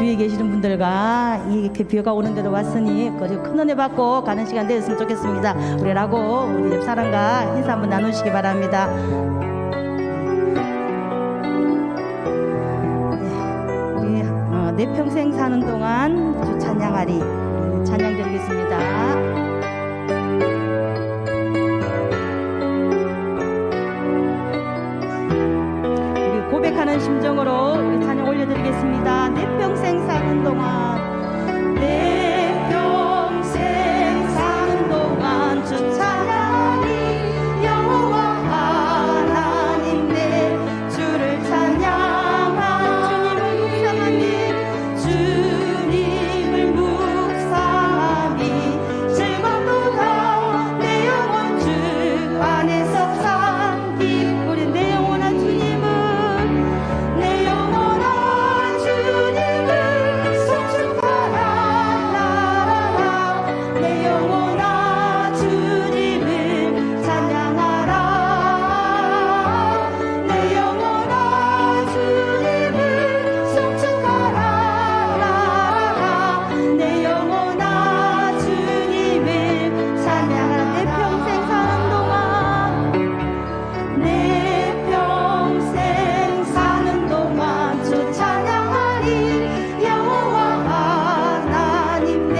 주위에 계시는 분들과 이렇게 비가 오는데도 왔으니 큰 은혜 받고 가는 시간 되었으면 좋겠습니다. 우리라고 우리 옆 사람과 인사 한번 나누시기 바랍니다. 우리 내 평생 사는 동안 주 찬양하리 찬양 드리겠습니다. 고백하는 심정으로 우리 찬양 올려드리겠습니다. 내 평생 사는 동안 내 평생 사는 동안 주 찬양하리 여호와 하나님 내 주를 찬양하리 주님을 묵상하니 즐겁도다 내 영혼 주 안에서 산 기쁘리 내 영혼아 주님을 내 영혼아 주님을 송축하라 내 영혼아 주님을 찬양하라 내 영혼아 주님을 송축하라 내 영혼아 주님을 찬양하라 내 평생 사는 동안 내 평생 사는 동안 주 찬양하리 여호와 하나님 내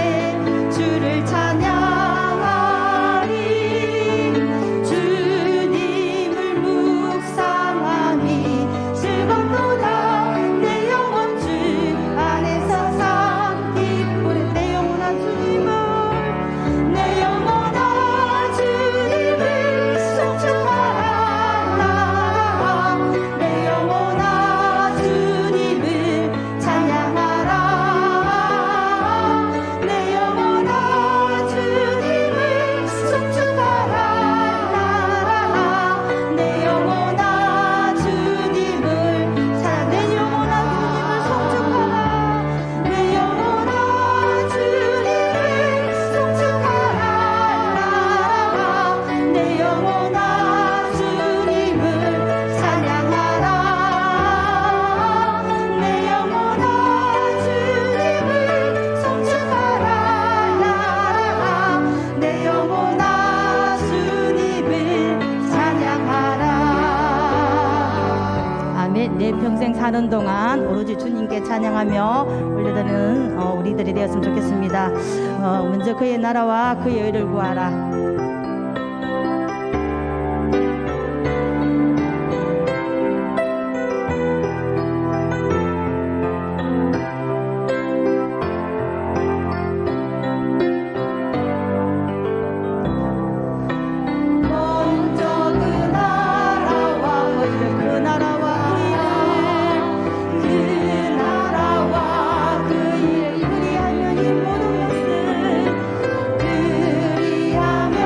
주를 찬양하리 주님을 묵상하니 즐겁도다 내 영혼 주 안에서 산 기쁘리 내 영혼아 주님을 내 영혼아 주님을 송축하라 내 영혼아 주님을 찬양하라 내 영혼아 주님을 송축하라 내 영혼아 주님을 찬양 내 영혼아 주님을 송축하라 내 영혼아 주님을 송축하라 내 영혼아 주님을 찬양하라 내 영혼아 주님을 송축하라 내 영혼아 주님을 찬양하라. 아멘. 내 평생 사는 동안 오로지 주님께 찬양하며 올려드리는 우리들이 되었으면 좋겠습니다. 먼저 그의 나라와 그의 의를 구하라. 먼저 그 나라와 의를 그 나라와 그 일을 그리하면 이 모든 것을 그리하면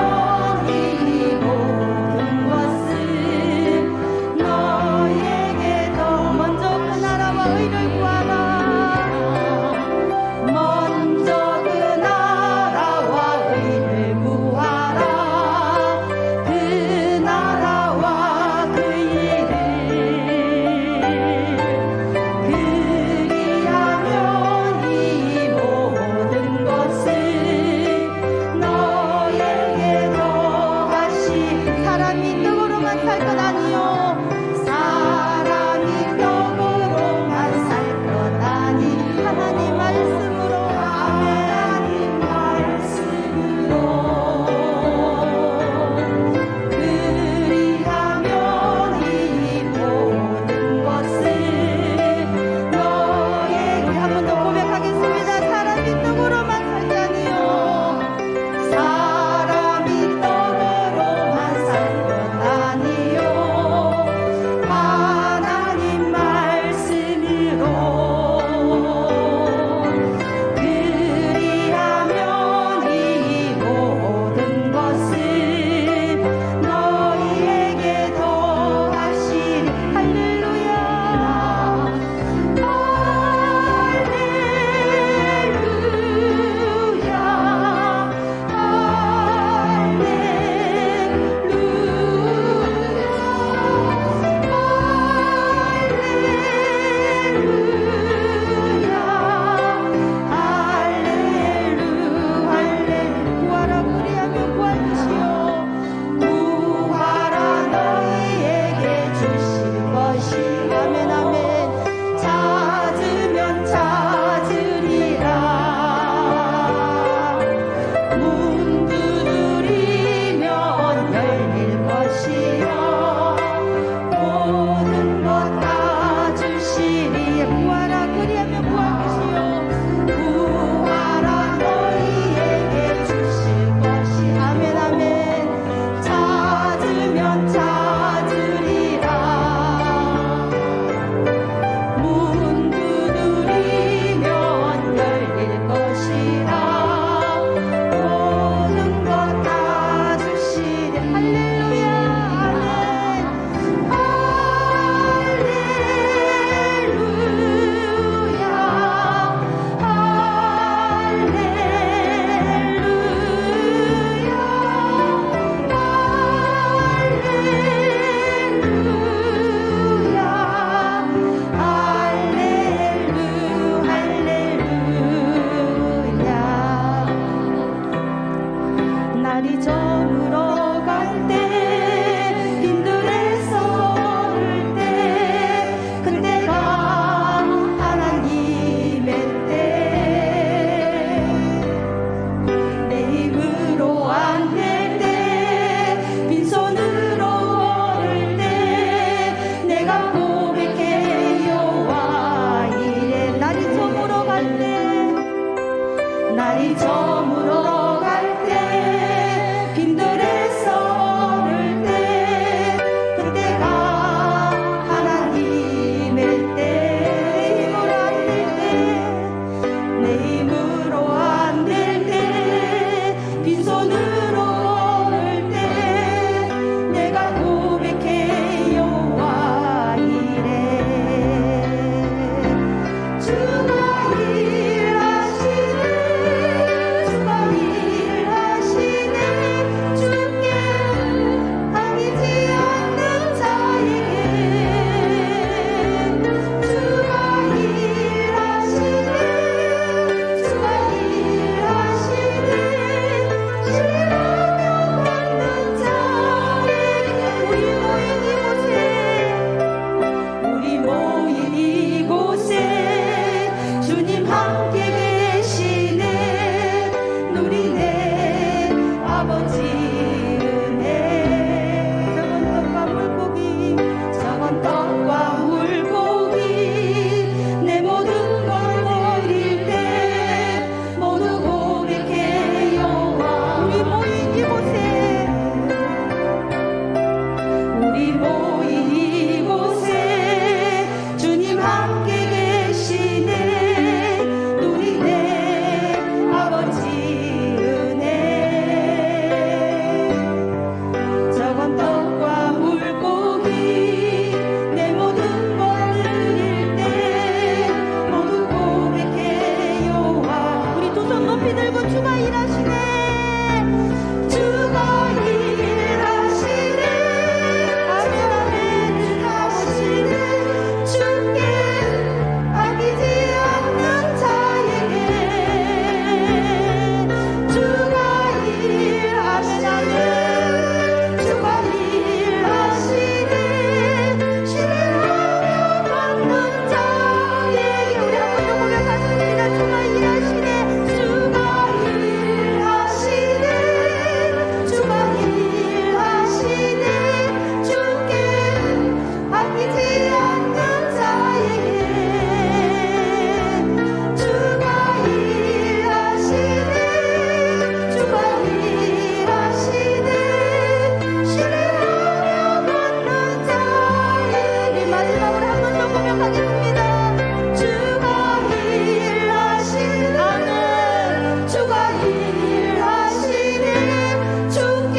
이곳에 주님 함께 계시네. 누리네 아버지 은혜. 적은 떡과 물고기 내 모든 것 드릴 때 모두 고백해 여호와. 우리 두 손 높이 들고 주가 일하시네. 주가 일하시네. 아멘 아멘 일하시네. 주께 아끼지 않는 자에게 주가 일하시네. 주가 일하시네. 신뢰하며 받는 자에게. 우리 한번 더 고백하겠습니다. 주가 일하시네. 주가 일하시네. 주가 일하시네. 주께 아끼지 않는 자에게 주가 일하시네. 주가 일하시네. 신뢰하며 받는 자에게. 마지막으로 한 번 더 고백하겠습니다. 주가 일하시네. 아멘. 주가 일하시네. 주께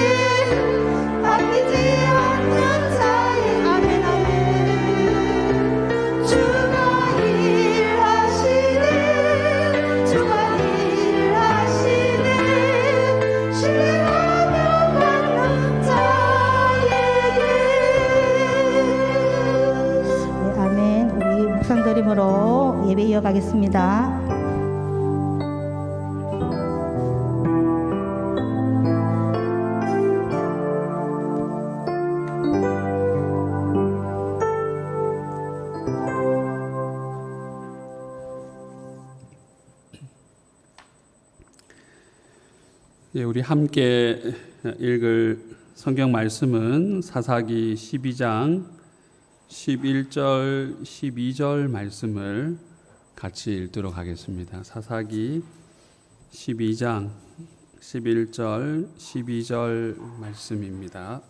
아끼지 않는 자에게. 아멘 아멘. 주가 일하시네. 주가 일하시네. 신뢰하며 받는 자에게. 네, 아멘. 우리 묵상드림으로 예배 이어가겠습니다. 예, 우리 함께 읽을 성경 말씀은 사사기 12장 11절 12절 말씀을 같이 읽도록 하겠습니다. 사사기 12장 11절 12절 말씀입니다.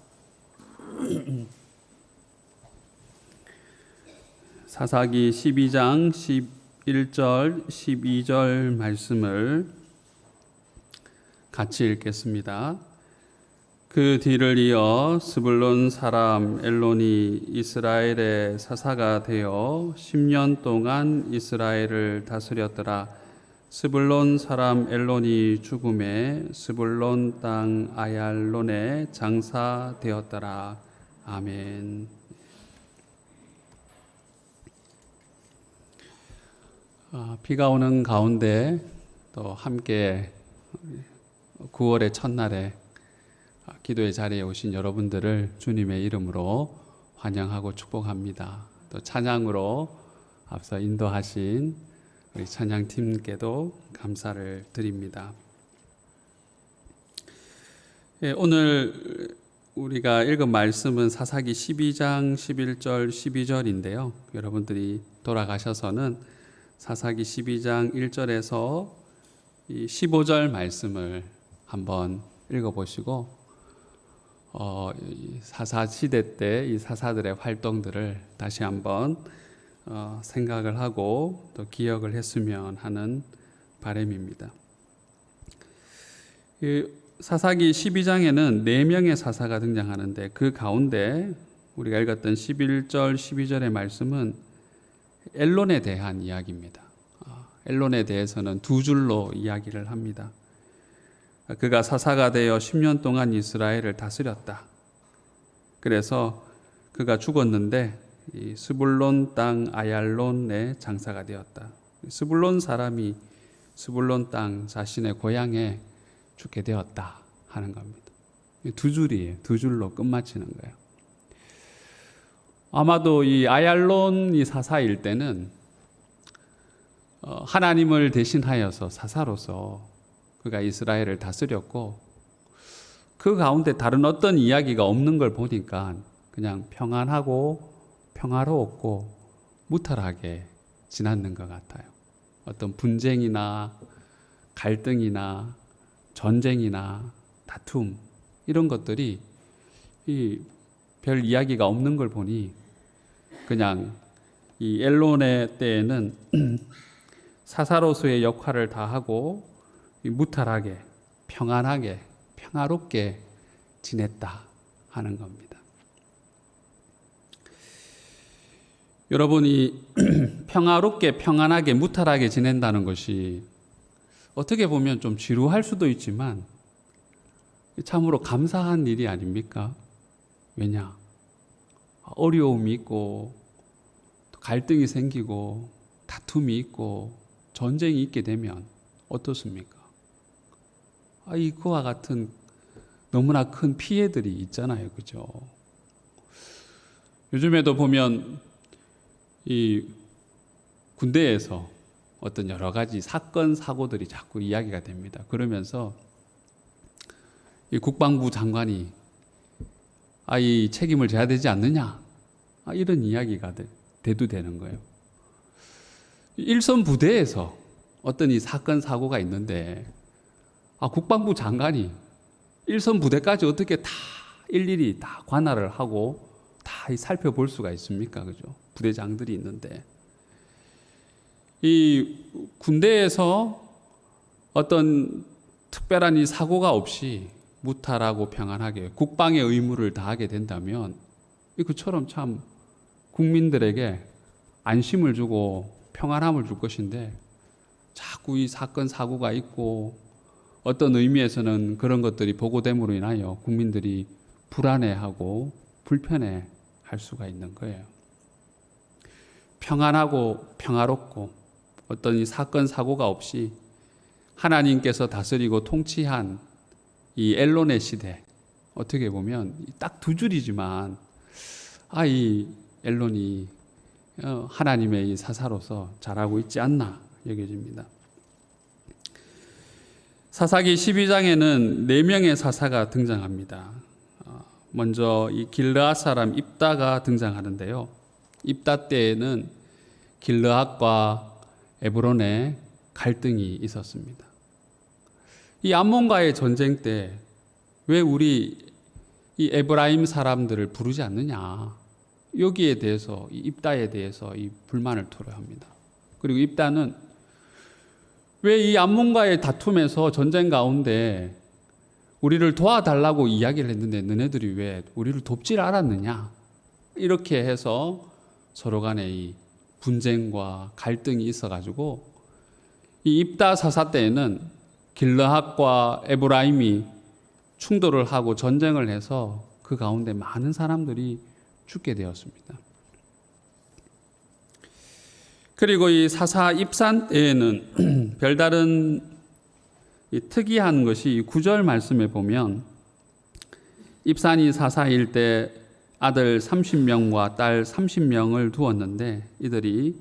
사사기 12장 11절 12절 말씀을 같이 읽겠습니다. 그 뒤를 이어 스불론 사람 엘론이 이스라엘의 사사가 되어 10년 동안 이스라엘을 다스렸더라. 스불론 사람 엘론이 죽음에 스불론 땅 아얄론에 장사되었더라. 아멘. 비가 오는 가운데 또 함께 9월의 첫날에 기도의 자리에 오신 여러분들을 주님의 이름으로 환영하고 축복합니다. 또 찬양으로 앞서 인도하신 우리 찬양팀께도 감사를 드립니다. 예, 오늘 우리가 읽은 말씀은 사사기 12장 11절 12절인데요. 여러분들이 돌아가셔서는 사사기 12장 1절에서 이 15절 말씀을 한번 읽어보시고 사사 시대 때 이 사사들의 활동들을 다시 한번 생각을 하고 또 기억을 했으면 하는 바람입니다. 사사기 12장에는 4명의 사사가 등장하는데 그 가운데 우리가 읽었던 11절 12절의 말씀은 엘론에 대한 이야기입니다. 엘론에 대해서는 두 줄로 이야기를 합니다. 그가 사사가 되어 10년 동안 이스라엘을 다스렸다. 그래서 그가 죽었는데 이 스불론 땅 아얄론에 장사가 되었다. 스불론 사람이 스불론 땅 자신의 고향에 죽게 되었다 하는 겁니다. 두 줄이에요. 두 줄로 끝마치는 거예요. 아마도 이 아얄론이 사사일 때는 하나님을 대신하여서 사사로서 그가 이스라엘을 다스렸고 그 가운데 다른 어떤 이야기가 없는 걸 보니까 그냥 평안하고 평화로웠고 무탈하게 지났는 것 같아요. 어떤 분쟁이나 갈등이나 전쟁이나 다툼 이런 것들이 별 이야기가 없는 걸 보니 그냥 이 엘론의 때에는 사사로서의 역할을 다 하고 무탈하게, 평안하게, 평화롭게 지냈다 하는 겁니다. 여러분이 평화롭게, 평안하게, 무탈하게 지낸다는 것이 어떻게 보면 좀 지루할 수도 있지만 참으로 감사한 일이 아닙니까? 왜냐? 어려움이 있고 갈등이 생기고 다툼이 있고 전쟁이 있게 되면 어떻습니까? 이거와 같은 너무나 큰 피해들이 있잖아요. 그죠? 요즘에도 보면 이 군대에서 어떤 여러 가지 사건, 사고들이 자꾸 이야기가 됩니다. 그러면서 이 국방부 장관이 이 책임을 져야 되지 않느냐? 이런 이야기가 대두되는 거예요. 일선 부대에서 어떤 이 사건, 사고가 있는데 국방부 장관이 일선 부대까지 어떻게 다 일일이 다 관할을 하고 다 살펴볼 수가 있습니까? 그죠? 부대장들이 있는데 이 군대에서 어떤 특별한 이 사고가 없이 무탈하고 평안하게 국방의 의무를 다하게 된다면 그처럼 참 국민들에게 안심을 주고 평안함을 줄 것인데 자꾸 이 사건 사고가 있고 어떤 의미에서는 그런 것들이 보고됨으로 인하여 국민들이 불안해하고 불편해할 수가 있는 거예요. 평안하고 평화롭고 어떤 이 사건 사고가 없이 하나님께서 다스리고 통치한 이 엘론의 시대, 어떻게 보면 딱 두 줄이지만 이 엘론이 하나님의 이 사사로서 잘하고 있지 않나 여겨집니다. 사사기 12장에는 4명의 사사가 등장합니다. 먼저 이 길르앗 사람 입다가 등장하는데요. 입다 때에는 길르앗과 에브론에 갈등이 있었습니다. 이 암몬과의 전쟁 때 왜 우리 이 에브라임 사람들을 부르지 않느냐? 여기에 대해서 이 입다에 대해서 이 불만을 토로합니다. 그리고 입다는 왜 이 암몬과의 다툼에서 전쟁 가운데 우리를 도와달라고 이야기를 했는데 너네들이 왜 우리를 돕질 않았느냐? 이렇게 해서 서로 간에 이 분쟁과 갈등이 있어가지고 이 입다 사사 때에는 길르앗과 에브라임이 충돌을 하고 전쟁을 해서 그 가운데 많은 사람들이 죽게 되었습니다. 그리고 이 사사 입산 때에는 별다른 이 특이한 것이 9절 말씀에 보면 입산이 사사일 때 아들 30명과 딸 30명을 두었는데 이들이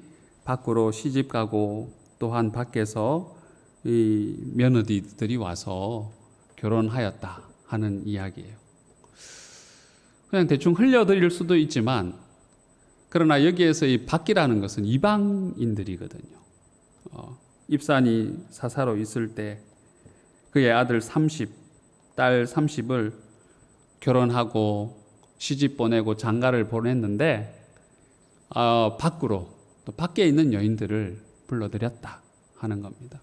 밖으로 시집가고 또한 밖에서 이 며느리들이 와서 결혼하였다 하는 이야기예요. 그냥 대충 흘려드릴 수도 있지만 그러나 여기에서 이 밖이라는 것은 이방인들이거든요. 입산이 사사로 있을 때 그의 아들 30, 딸 30을 결혼하고 시집 보내고 장가를 보냈는데 밖으로 또 밖에 있는 여인들을 불러들였다 하는 겁니다.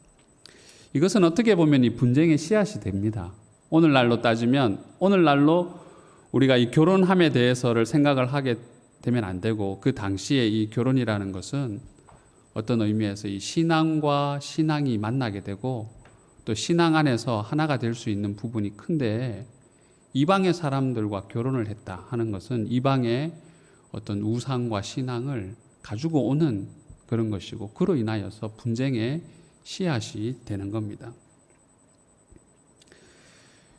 이것은 어떻게 보면 이 분쟁의 씨앗이 됩니다. 오늘날로 따지면 오늘날로 우리가 이 결혼함에 대해서를 생각을 하게 되면 안 되고 그 당시에 이 결혼이라는 것은 어떤 의미에서 이 신앙과 신앙이 만나게 되고 또 신앙 안에서 하나가 될 수 있는 부분이 큰데 이방의 사람들과 결혼을 했다 하는 것은 이방의 어떤 우상과 신앙을 가지고 오는 그런 것이고 그로 인하여서 분쟁의 씨앗이 되는 겁니다.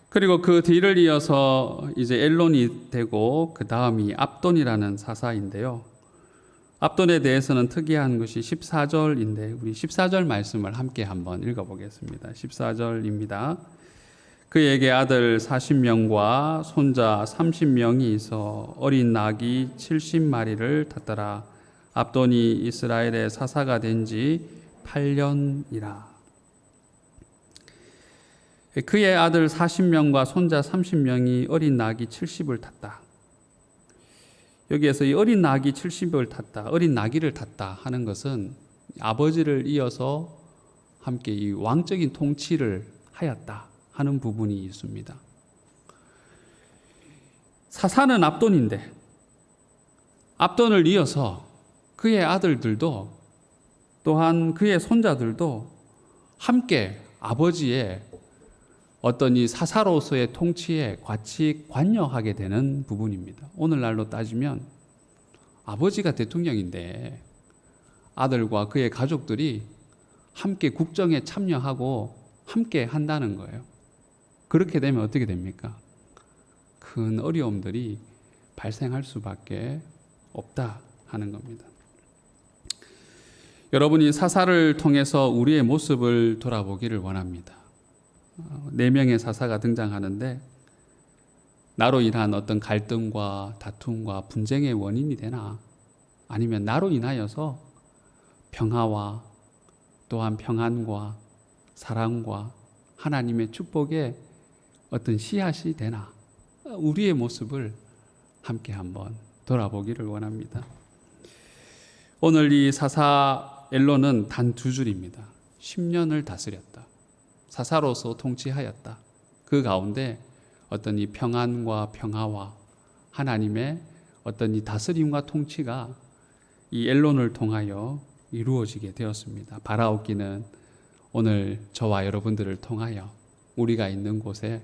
그리고 그 뒤를 이어서 이제 엘론이 되고 그 다음이 압돈이라는 사사인데요. 압돈에 대해서는 특이한 것이 14절인데 우리 14절 말씀을 함께 한번 읽어보겠습니다. 14절입니다. 그에게 아들 40명과 손자 30명이 있어 어린 낙이 70마리를 탔더라. 압돈이 이스라엘의 사사가 된 지 8년이라. 그의 아들 40명과 손자 30명이 어린 낙이 70을 탔다. 여기에서 이 어린 나귀 70을 탔다, 어린 나귀를 탔다 하는 것은 아버지를 이어서 함께 이 왕적인 통치를 하였다 하는 부분이 있습니다. 사사는 압돈인데 압돈을 이어서 그의 아들들도 또한 그의 손자들도 함께 아버지의 어떤 이 사사로서의 통치에 같이 관여하게 되는 부분입니다. 오늘날로 따지면 아버지가 대통령인데 아들과 그의 가족들이 함께 국정에 참여하고 함께 한다는 거예요. 그렇게 되면 어떻게 됩니까? 큰 어려움들이 발생할 수밖에 없다 하는 겁니다. 여러분이 사사를 통해서 우리의 모습을 돌아보기를 원합니다. 4명의 사사가 등장하는데 나로 인한 어떤 갈등과 다툼과 분쟁의 원인이 되나? 아니면 나로 인하여서 평화와 또한 평안과 사랑과 하나님의 축복의 어떤 씨앗이 되나? 우리의 모습을 함께 한번 돌아보기를 원합니다. 오늘 이 사사 엘론은 단 2줄입니다. 10년을 다스렸다. 사사로서 통치하였다. 그 가운데 어떤 이 평안과 평화와 하나님의 어떤 이 다스림과 통치가 이 엘론을 통하여 이루어지게 되었습니다. 바라옵기는 오늘 저와 여러분들을 통하여 우리가 있는 곳에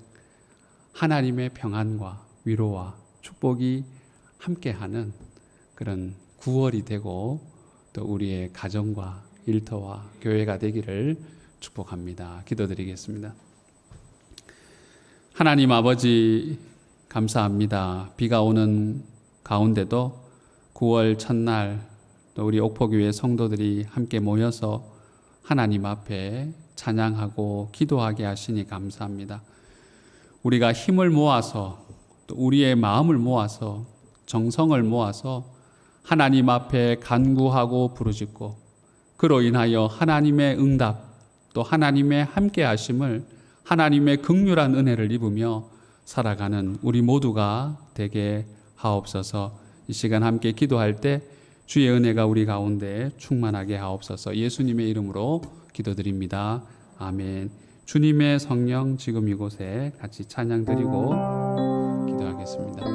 하나님의 평안과 위로와 축복이 함께하는 그런 9월이 되고 또 우리의 가정과 일터와 교회가 되기를 축복합니다. 기도드리겠습니다. 하나님 아버지 감사합니다. 비가 오는 가운데도 9월 첫날 또 우리 옥포교회 성도들이 함께 모여서 하나님 앞에 찬양하고 기도하게 하시니 감사합니다. 우리가 힘을 모아서 또 우리의 마음을 모아서 정성을 모아서 하나님 앞에 간구하고 부르짖고 그로 인하여 하나님의 응답 또 하나님의 함께 하심을 하나님의 긍휼한 은혜를 입으며 살아가는 우리 모두가 되게 하옵소서. 이 시간 함께 기도할 때 주의 은혜가 우리 가운데 충만하게 하옵소서. 예수님의 이름으로 기도드립니다. 아멘. 주님의 성령 지금 이곳에 같이 찬양 드리고 기도하겠습니다.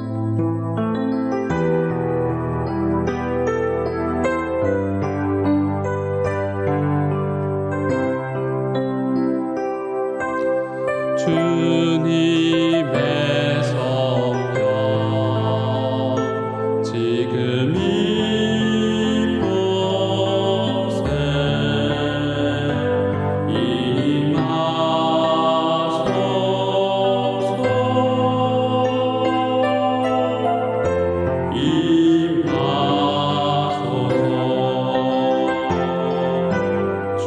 주님의 성령 지금 이곳에 임하소서.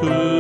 주님의 성령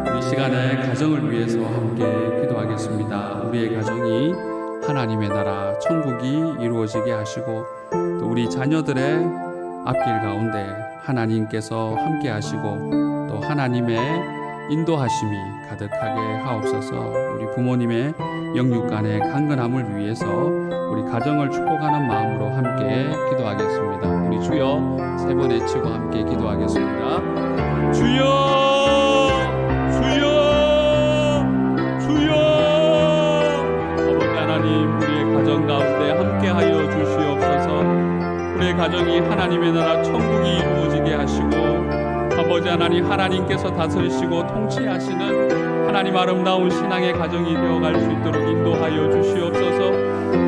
지금 이곳에 가정을 위해서 함께 기도하겠습니다. 우리의 가정이 하나님의 나라 천국이 이루어지게 하시고 또 우리 자녀들의 앞길 가운데 하나님께서 함께 하시고 또 하나님의 인도하심이 가득하게 하옵소서. 우리 부모님의 영육간의 강건함을 위해서 우리 가정을 축복하는 마음으로 함께 기도하겠습니다. 우리 주여 세 번 외치고 함께 기도하겠습니다. 주여, 주여, 주여. 아버지 하나님, 우리의 가정 가운데 함께하여 주시옵소서. 우리의 가정이 하나님의 나라 천국이 이루어지게 하시고, 아버지 하나님, 하나님께서 다스리시고 통치하시는 하나님 아름다운 신앙의 가정이 되어갈 수 있도록 인도하여 주시옵소서.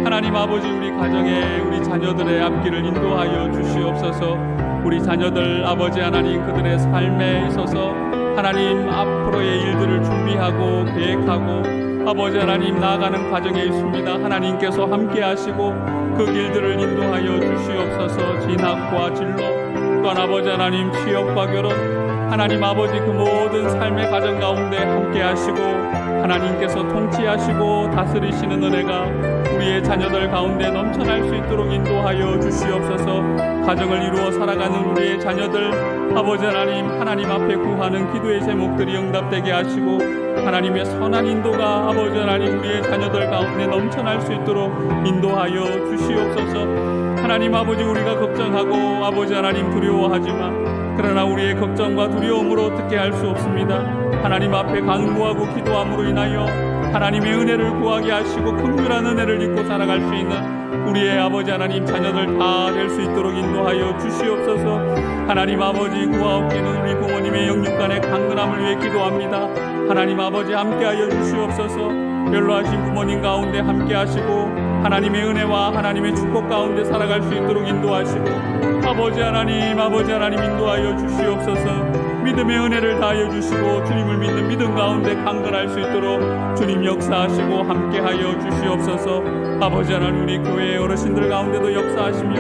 하나님 아버지, 우리 가정에 우리 자녀들의 앞길을 인도하여 주시옵소서. 우리 자녀들 아버지 하나님, 그들의 삶에 있어서 하나님 앞으로의 일들을 준비하고 계획하고 아버지 하나님 나아가는 과정에 있습니다. 하나님께서 함께 하시고 그 길들을 인도하여 주시옵소서. 진학과 진로, 또한 아버지 하나님 취업과 결혼, 하나님 아버지 그 모든 삶의 과정 가운데 함께 하시고 하나님께서 통치하시고 다스리시는 은혜가 우리의 자녀들 가운데 넘쳐날 수 있도록 인도하여 주시옵소서. 가정을 이루어 살아가는 우리의 자녀들 아버지 하나님 앞에 구하는 기도의 제목들이 응답되게 하시고 하나님의 선한 인도가 아버지 하나님 우리의 자녀들 가운데 넘쳐날 수 있도록 인도하여 주시옵소서. 하나님 아버지, 우리가 걱정하고 아버지 하나님 두려워하지만 그러나 우리의 걱정과 두려움으로 어떻게 할 수 없습니다. 하나님 앞에 간구하고 기도함으로 인하여 하나님의 은혜를 구하게 하시고 긍휼한 은혜를 입고 살아갈 수 있는 우리의 아버지 하나님 자녀들 다 될 수 있도록 인도하여 주시옵소서. 하나님 아버지, 구하옵기는 우리 부모님의 영육간의 강건함을 위해 기도합니다. 하나님 아버지, 함께하여 주시옵소서. 연로하신 부모님 가운데 함께하시고 하나님의 은혜와 하나님의 축복 가운데 살아갈 수 있도록 인도하시고 아버지 하나님 인도하여 주시옵소서. 믿음의 은혜를 다하여 주시고 주님을 믿는 믿음 가운데 강건할 수 있도록 주님 역사하시고 함께하여 주시옵소서. 아버지 하나님, 우리 교회의 어르신들 가운데도 역사하시며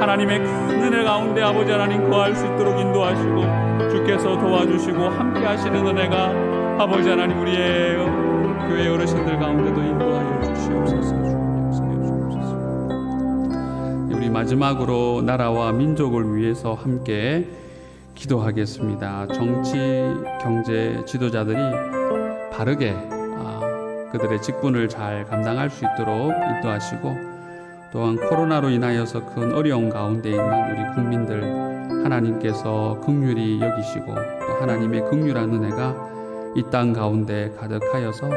하나님의 큰 은혜 가운데 아버지 하나님 거할 수 있도록 인도하시고 주께서 도와주시고 함께하시는 은혜가 아버지 하나님 우리의 교회 어르신들 가운데도 인도하여 주시옵소서. 우리 마지막으로 나라와 민족을 위해서 함께 기도하겠습니다. 정치, 경제 지도자들이 바르게 그들의 직분을 잘 감당할 수 있도록 인도하시고 또한 코로나로 인하여서 큰 어려움 가운데 있는 우리 국민들 하나님께서 긍휼히 여기시고 또 하나님의 긍휼한 은혜가 이 땅 가운데 가득하여서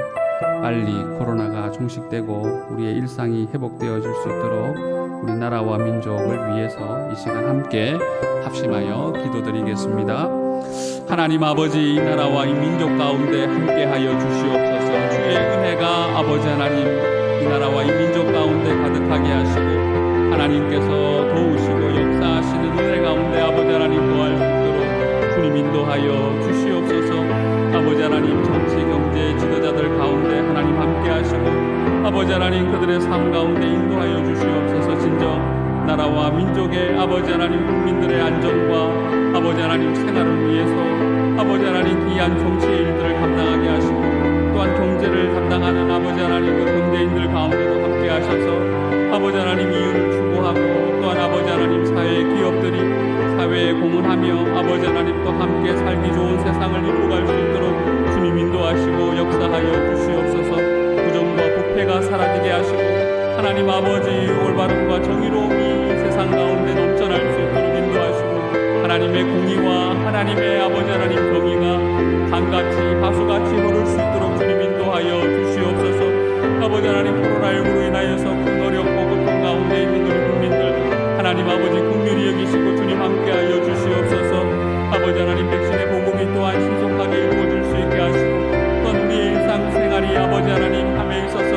빨리 코로나가 종식되고 우리의 일상이 회복되어질 수 있도록 우리 나라와 민족을 위해서 이 시간 함께 합심하여 기도드리겠습니다. 하나님 아버지, 이 나라와 이 민족 가운데 함께하여 주시옵소서. 주의 은혜가 아버지 하나님 이 나라와 이 민족 가운데 가득하게 하시고 하나님께서 도우시고 역사하시는 은혜 가운데 아버지 하나님 거할 수 있도록 주님 인도하여 주시옵소서. 아버지 하나님, 정치, 경제 지도자들 가운데 하나님 함께 하시고 아버지 하나님 그들의 삶 가운데 인도하여 주시옵소서. 진정 나라와 민족의 아버지 하나님 국민들의 안전과 아버지 하나님 생활을 위해서 아버지 하나님 귀한 정치의 일들을 감당하게 하시고 또한 경제를 담당하는 아버지 하나님 그 군대인들 가운데도 함께 하셔서 아버지 하나님 이윤을 추구하고 또한 아버지 하나님 사회의 기업들이 사회에 공헌하며 아버지 하나님 또 함께 살기 좋은 세상을 이루어갈 수 있도록 주님 인도하시고 역사하여 주시옵소서. 부정과 부패가 사라지게 하시고 하나님 아버지 올바름과 정의로움이 세상 가운데 넘쳐날 수 있도록 인도하시고 하나님의 공의와 하나님의 아버지 하나님 정의가 강같이 하수같이 흐를 수 있도록 주님 인도하여 주시옵소서. 아버지 하나님, 코로나19로 인하여서 큰 어렵고 고통 가운데 있는 우리 국민들 하나님 아버지 긍휼히 여기시고 주님 함께하여 주시옵소서. 아버지 하나님, 백신의 보급이 또한 신속하게 이루어질 수 있게 하시고 또한 우리의 일상생활이 아버지 하나님 함에 있어서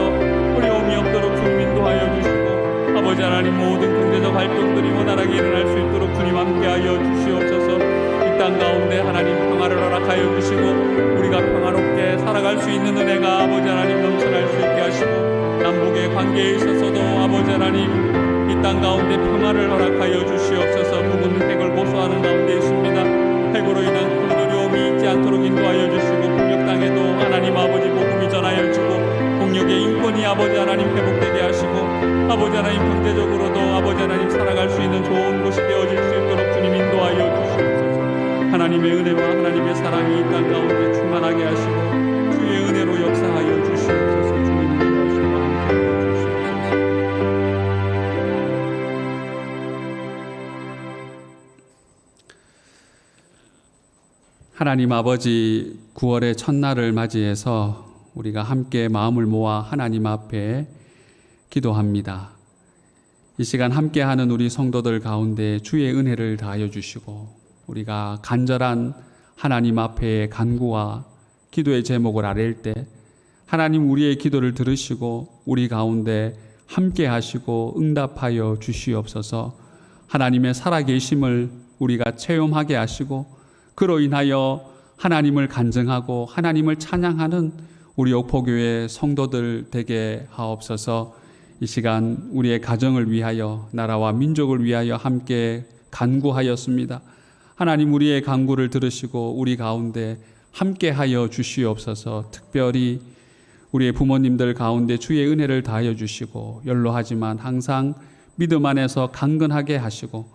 어려움이 없도록 주님 인도하여 주시고 아버지 하나님 모든 경제적 활동들이 원활하게 일어날 수 있도록 주님 함께하여 주시옵소서. 이 땅 가운데 하나님 평화를 허락하여 주시고 우리가 평화롭게 살아갈 수 있는 은혜가 아버지 하나님 넘쳐날 수 있게 하시고 남북의 관계에 있어서도 아버지 하나님 이 땅 가운데 평화를 허락하여 주시옵소서. 북은 핵을 고소하는 가운데 있습니다. 핵으로 인한 큰 어려움이 있지 않도록 인도하여 주시고 북녘 땅에도 하나님 아버지 복음이 전하여지고 북녘의 인권이 아버지 하나님 회복되게 하시고 아버지 하나님 경제적으로도 아버지 하나님 살아갈 수 있는 좋은 곳이 되어질 수 있도록 주님 인도하여 주시옵소서. 하나님 하나님의 은혜와 하나님의 사랑이 이 땅 가운데 충만하게 하시고 주의 은혜로 역사하여 주시옵소서. 주님 인도하시고 함께하여 주시옵소서. 하나님 아버지, 9월의 첫날을 맞이해서 우리가 함께 마음을 모아 하나님 앞에 기도합니다. 이 시간 함께하는 우리 성도들 가운데 주의 은혜를 다하여 주시고 우리가 간절한 하나님 앞에 간구와 기도의 제목을 아뢰일 때 하나님 우리의 기도를 들으시고 우리 가운데 함께하시고 응답하여 주시옵소서. 하나님의 살아계심을 우리가 체험하게 하시고 그로 인하여 하나님을 간증하고 하나님을 찬양하는 우리 옥포교회 성도들 되게 하옵소서. 이 시간 우리의 가정을 위하여 나라와 민족을 위하여 함께 간구하였습니다. 하나님 우리의 간구를 들으시고 우리 가운데 함께하여 주시옵소서. 특별히 우리의 부모님들 가운데 주의 은혜를 다하여 주시고 연로하지만 항상 믿음 안에서 강건하게 하시고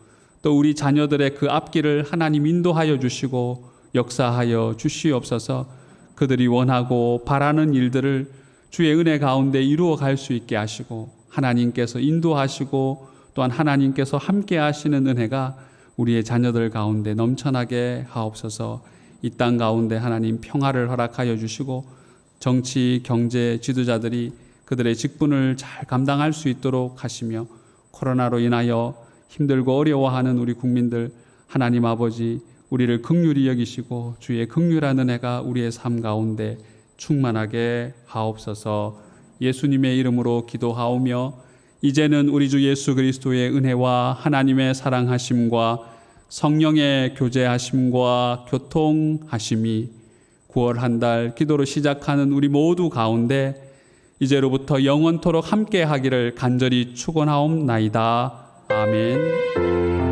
또 우리 자녀들의 그 앞길을 하나님 인도하여 주시고 역사하여 주시옵소서. 그들이 원하고 바라는 일들을 주의 은혜 가운데 이루어 갈 수 있게 하시고 하나님께서 인도하시고 또한 하나님께서 함께 하시는 은혜가 우리의 자녀들 가운데 넘쳐나게 하옵소서. 이 땅 가운데 하나님 평화를 허락하여 주시고 정치, 경제 지도자들이 그들의 직분을 잘 감당할 수 있도록 하시며 코로나로 인하여 힘들고 어려워하는 우리 국민들 하나님 아버지 우리를 긍휼히 여기시고 주의 긍휼한 은혜가 우리의 삶 가운데 충만하게 하옵소서. 예수님의 이름으로 기도하오며 이제는 우리 주 예수 그리스도의 은혜와 하나님의 사랑하심과 성령의 교제하심과 교통하심이 9월 한 달 기도로 시작하는 우리 모두 가운데 이제로부터 영원토록 함께 하기를 간절히 축원하옵나이다. 아멘.